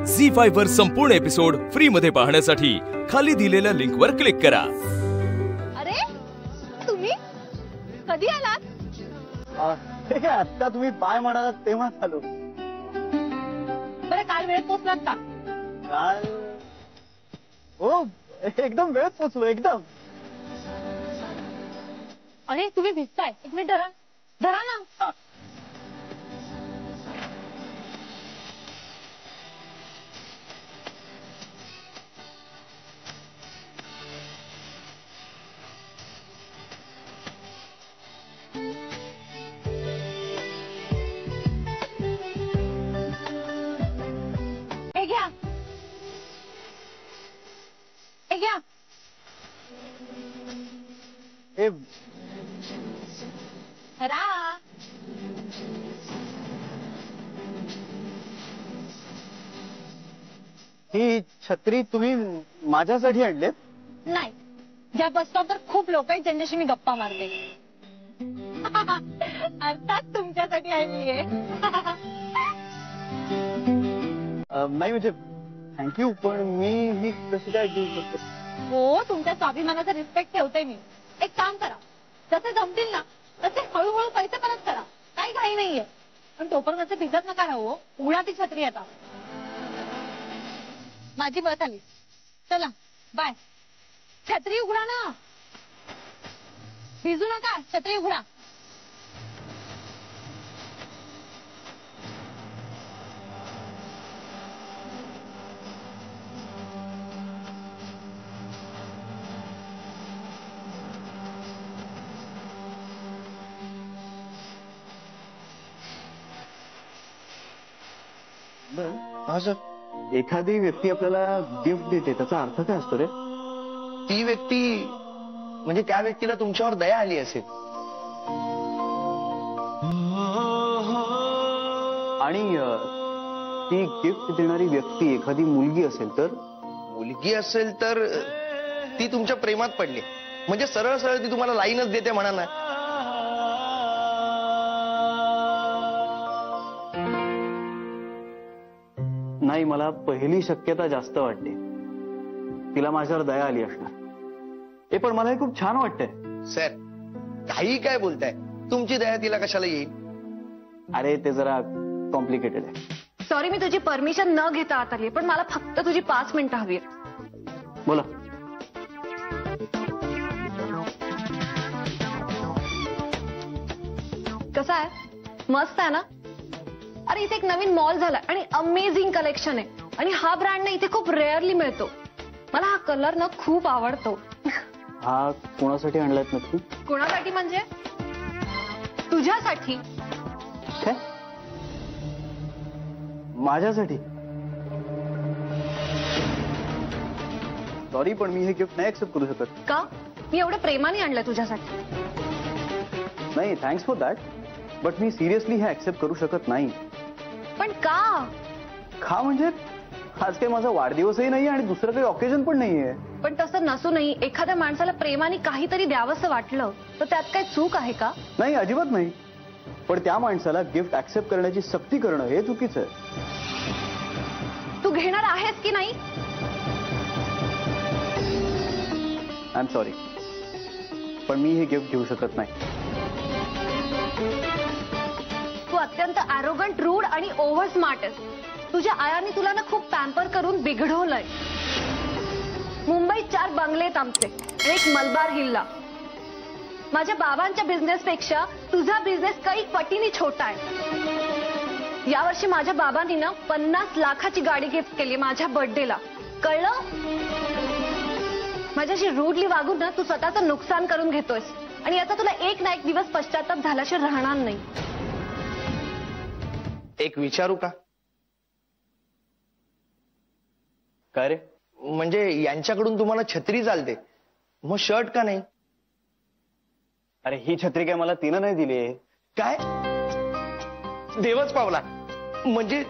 झी5 वर संपूर्ण episode free मध्ये पाहण्यासाठी खाली दिलेल्या लिंक वर क्लिक करा। अरे तुम्ही कधी आलात? आता तुम्ही पाय म्हणालात तेव्हा आलो। बरं काल वेळेत पोहोचलात का? काल हो एकदम वेळेत पोहोचलो एकदम। अरे तुम्ही भिजताय, एक मिनिट धरा धरा ना। हे घ्या, हे घ्या। हे धरा। ही छत्री तुम्ही माझ्यासाठी आणलीत? नाही, ज्या बस स्टॉपवर खूप लोक आहेत ज्यांच्याशी मी गप्पा मारते अर्थात तुमच्यासाठी आणली आहे। नाही म्हणजे थँक्यू, पण मी कशी काय देऊ शकतो? हो, तुमच्या स्वाभिमानाचा रिस्पेक्ट ठेवते मी। एक काम करा, जसे जमतील ना तसे हळूहळू पैसे परत करा, काही घाई नाहीये। पण तोपर्यंत भिजत नका राहू, उघडा ती छत्री आता। माझी बस आली, चला बाय। छत्री उघडा ना, भिजू नका, छत्री उघडा। एखादी व्यक्ती आपल्याला गिफ्ट देते त्याचा अर्थ काय असतो रे? ती व्यक्ती म्हणजे त्या व्यक्तीला तुमच्यावर दया आली असेल। आणि ती गिफ्ट देणारी व्यक्ती एखादी मुलगी असेल तर? मुलगी असेल तर ती तुमच्या प्रेमात पडली, म्हणजे सरळ सरळ ती तुम्हाला लाईनच देते म्हणा ना। नाही, मला पहिली शक्यता जास्त वाटते, तिला माझ्यावर दया आली असणार। हे पण मला हे खूप छान वाटतंय। सर काही काय बोलताय, तुमची दया तिला कशाला येईल? अरे ते जरा कॉम्प्लिकेटेड आहे। सॉरी, मी तुझी परमिशन न घेता आत आली, पण मला फक्त तुझी 5 मिनिटं हवी आहेत। बोला। कसं आहे, मस्त आहे ना? अरे इथे एक नवीन मॉल झाला आणि अमेझिंग कलेक्शन आहे, आणि हा ब्रँड ना इथे खूप रेअरली मिळतो। मला हा कलर ना खूप आवडतो। हा कोणासाठी आणलात नक्की? कोणासाठी म्हणजे तुझ्यासाठी। काय? माझ्यासाठी? सॉरी, पण मी हे गिफ्ट नाही ऍक्सेप्ट करू शकत। का? मी एवढं प्रेमाने आणलंय तुझ्यासाठी। नाही, thanks for that, but me seriously हे ऍक्सेप्ट करू शकत नाही। पण का? का म्हणजे आज काही माझा वाढदिवसही नाही आणि दुसरं काही ऑकेजन पण नाहीये। पण तसं नसूनही एखाद्या माणसाला प्रेमाने काहीतरी द्यावंसं वाटलं तर त्यात काय चूक आहे का? नाही, अजिबात नाही, पण त्या माणसाला गिफ्ट ऍक्सेप्ट करण्याची सक्ती करणं हे चुकीचं आहे। तू घेणार आहेस की नाही? आय एम सॉरी, पण मी हे गिफ्ट घेऊ शकत नाही। तू अत्यंत ॲरोगंट, रूड आणि ओव्हर स्मार्ट आहेस। तुझ्या आयाने तुला ना खूप पॅम्पर करून बिघडवलंय। मुंबईत 4 बंगले आहेत आमचे आणि एक मलबार हिल्ला। माझ्या बाबांच्या बिझनेसपेक्षा तुझा बिझनेस काही पटीने छोटा आहे। यावर्षी माझ्या बाबांनी ना 50 लाखाची गाडी गिफ्ट केली माझ्या बर्थडेला, कळलं? माझ्याशी रूडली वागून ना तू स्वतःचं नुकसान करून घेतोयस, आणि याचा तुला एक ना एक दिवस पश्चाताप झाल्याशिवाय राहणार नाही। एक विचारू का? काय रे? म्हणजे यांच्याकडून तुम्हाला छत्री चालते, मग शर्ट का नाही? अरे ही छत्री काय मला तिनं नाही दिली? काय देवच पावला, म्हणजे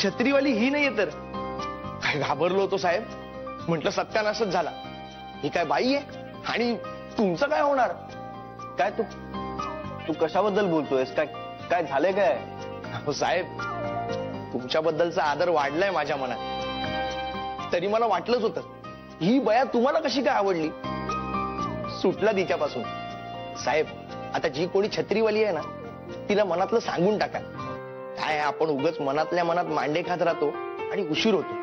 छत्रीवाली ही नाहीये तर? काय घाबरलो होतो साहेब, म्हटलं सत्यानाशच झाला। ही काय बाई आहे आणि तुमचं काय होणार? काय तू कशाबद्दल बोलतोयस? काय काय झालंय काय? साहेब तुमच्याबद्दलचा आदर वाढलाय माझ्या मनात. तरी मला वाटलंच होतं ही बया तुम्हाला कशी काय आवडली. सुटला तिच्यापासून. साहेब, आता जी कोणी छत्रीवाली आहे ना तिला मनातलं सांगून टाका. काय आपण उगाच मनातल्या मनात मांडे खात राहतो आणि उशीर होतो.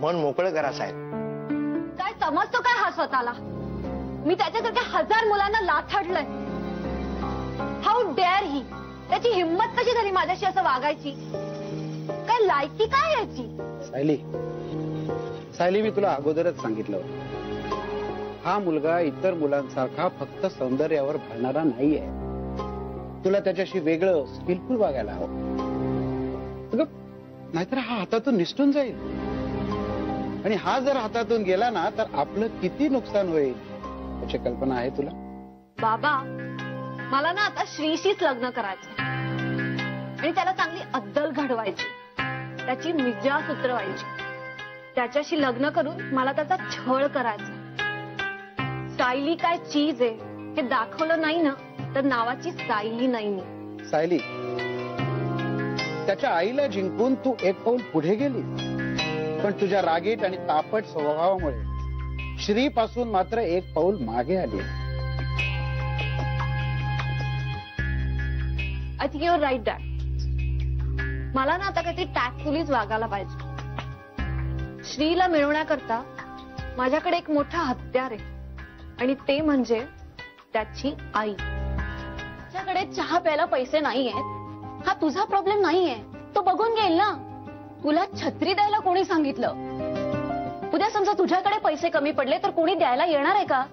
मन मोकळं करा साहेब. काय समजतो काय हा स्वतःला? मी त्याच्यासारख्या 1000 मुलांना लाथाडलंय. हाऊ डेअर ही. त्याची हिंमत कशी झाली माझ्याशी असं वागायची? काय लायकी काय याची? सायली, मी तुला अगोदरच सांगितलं होतं, हा मुलगा इतर मुलांसारखा फक्त सौंदर्यावर भाळणारा नाहीये. तुला त्याच्याशी वेगळं स्किलफुल वागायला हवं. नाहीतर हा हातातून निसटून जाईल. आणि हा जर हातातून गेला ना तर आपलं किती नुकसान होईल याची कल्पना आहे तुला? बाबा, मला ना आता श्रीशीच लग्न करायचं आणि त्याला चांगली अद्दल घडवायची, त्याची मिजाज उतरवायची. त्याच्याशी लग्न करून मला त्याचा छळ करायचा. सायली काय चीज आहे हे दाखवलं नाही ना तर नावाची सायली नाही मी. सायली, त्याच्या आईला जिंकून तू एक पाऊल पुढे गेली, पण तुझ्या रागीट आणि तापट स्वभावामुळे श्री पासून मात्र एक पाऊल मागे आली. I think your right dad. मला ना आता काहीतरी टॅक्टफुलीच वागायला पाहिजे. श्रीला मिळवण्याकरता माझ्याकडे एक मोठा हत्यार आहे आणि ते म्हणजे त्याची आई. त्याच्याकडे चहा प्यायला पैसे नाहीयेत हा तुझा प्रॉब्लेम नाहीये, तो बघून घेईल ना. तुला छत्री द्यायला कोणी सांगितलं? उद्या समजा तुझ्याकडे पैसे कमी पडले तर कोणी द्यायला येणार आहे का?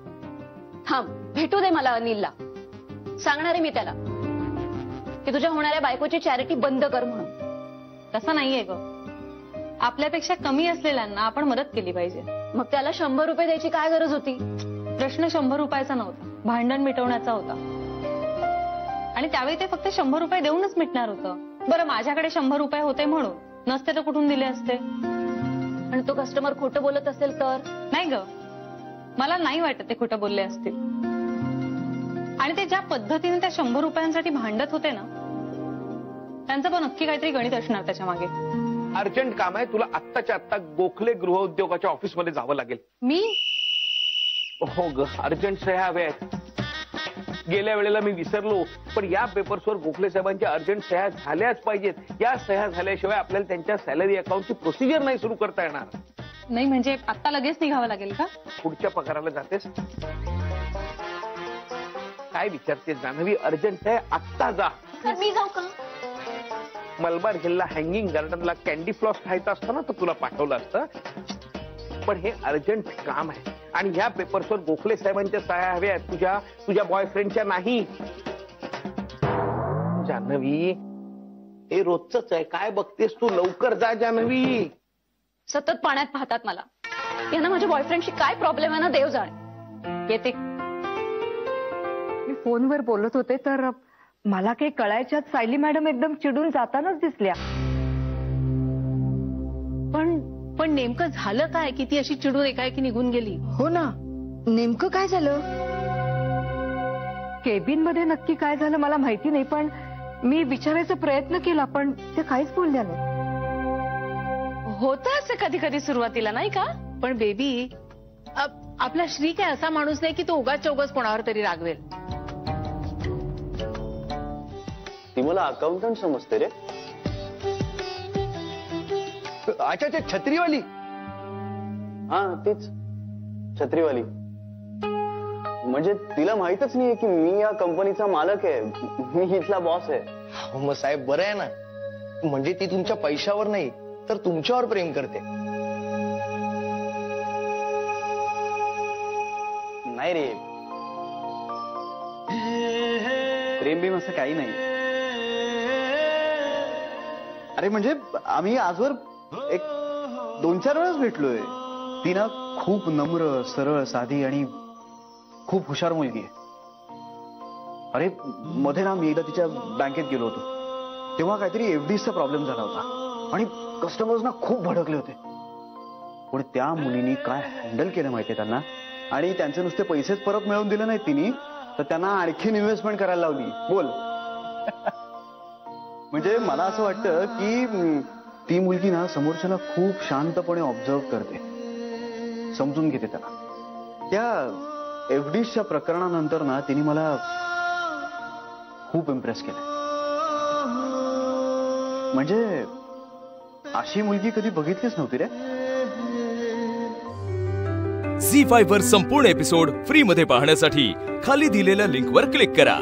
थांब, भेटू दे मला अनिलला. सांगणार आहे मी त्याला की तुझ्या होणाऱ्या बायकोची चॅरिटी बंद कर म्हणून. तसं नाहीये ग. आपल्यापेक्षा कमी असलेल्यांना आपण मदत केली पाहिजे. मग त्याला 100 रुपये द्यायची काय गरज होती? प्रश्न 100 रुपयाचा नव्हता, भांडण मिटवण्याचा होता. आणि त्यावेळी ते फक्त 100 रुपये देऊनच मिटणार होतं. बरं, माझ्याकडे 100 रुपये होते म्हणून, नसते तर कुठून दिले असते? आणि तो कस्टमर खोटं बोलत असेल तर? नाही ग, मला नाही वाटत ते खोटं बोलले असतील. आणि ते ज्या पद्धतीने त्या 100 रुपयांसाठी भांडत होते ना, त्यांचं पण नक्की काहीतरी गणित असणार त्याच्या मागे. अर्जंट काम आहे, तुला आत्ताच्या आत्ता गोखले गृहउद्योगाच्या ऑफिसमध्ये जावं लागेल. मी? हो ग, अर्जंट सह्या हव्या आहेत. गेल्या वेळेला मी विसरलो, पण या पेपर्सवर गोखले साहेबांच्या अर्जंट सह्या झाल्याच पाहिजेत. या सह्या झाल्याशिवाय आपल्याला त्यांच्या सॅलरी अकाउंटची प्रोसिजर नाही सुरू करता येणार. नाही म्हणजे आता लगेच निघावं लागेल का? पुढच्या पगाराला जातेस? काय विचारतेस जान्हवी? अर्जंट आहे, आत्ता जा. मी जाऊ का? मलबार हिलला हँगिंग गार्डनला कॅन्डी फ्लॉस खायचा असतं ना तर तुला पाठवलं असतं, पण हे अर्जंट काम आहे आणि ह्या पेपर्सवर गोखले साहेबांच्या सह्या हव्या तुझ्या बॉयफ्रेंडच्या नाही. जान्हवी, हे रोजच आहे. काय बघतेस तू? लवकर जा जान्हवी. सतत पाण्यात पाहतात मला. यांना माझ्या बॉयफ्रेंडशी काय प्रॉब्लेम आहे ना देव जाणे. येते. मी फोनवर बोलत होते तर मला काही कळायच्यात सायली मॅडम एकदम चिडून जातानाच दिसल्या. पण नेमकं झालं काय की ती अशी चिडून एकाएकी निघून गेली? हो ना, नेमकं काय झालं? केबिन मध्ये नक्की काय झालं मला माहिती नाही, पण मी विचारायचा प्रयत्न केला पण ते काहीच बोलल्या नाही. होतं असं कधी कधी सुरुवातीला, नाही का? पण बेबी, आपला श्री काय असा माणूस नाही की तो उगाच चौगाच कोणावर तरी रागवेल. ती मला अकाउंटंट समजते रे. अच्छा, छत्रीवाली? हा, तीच छत्रीवाली. म्हणजे तिला माहितच नाहीये की मी या कंपनीचा मालक आहे, मी इथला बॉस आहे. हो मग साहेब, बरं आहे ना. म्हणजे ती तुमच्या पैशावर नाही तर तुमच्यावर प्रेम करते. नाही रे, प्रेम बिम असं काही नाही. अरे म्हणजे आम्ही आजवर एक 2-4 वेळाच भेटलोय. ती ना खूप नम्र, सरळ, साधी आणि खूप हुशार मुलगी आहे. अरे मध्ये ना मी एकदा तिच्या बँकेत गेलो होतो, तेव्हा काहीतरी एफडीचा प्रॉब्लेम झाला होता आणि कस्टमर्स ना खूप भडकले होते. पण त्या मुलीनी काय हँडल केलं माहितीये त्यांना, आणि त्यांचे नुसते पैसेच परत मिळवून दिले नाहीत तिने, तर त्यांना आणखीन इन्व्हेस्टमेंट करायला लावली. बोल. म्हणजे मला असं वाटतं की ती मुलगी ना समोरच्याला खूप शांतपणे ऑब्झर्व करते, समजून घेते त्याला. त्या एफडीच्या प्रकरणानंतर ना तिने मला खूप इम्प्रेस केलं. म्हणजे अशी मुलगी कधी बघितलीच नव्हती रे. झी5 वर संपूर्ण एपिसोड फ्री मध्ये पाहण्यासाठी खाली दिलेल्या लिंकवर क्लिक करा.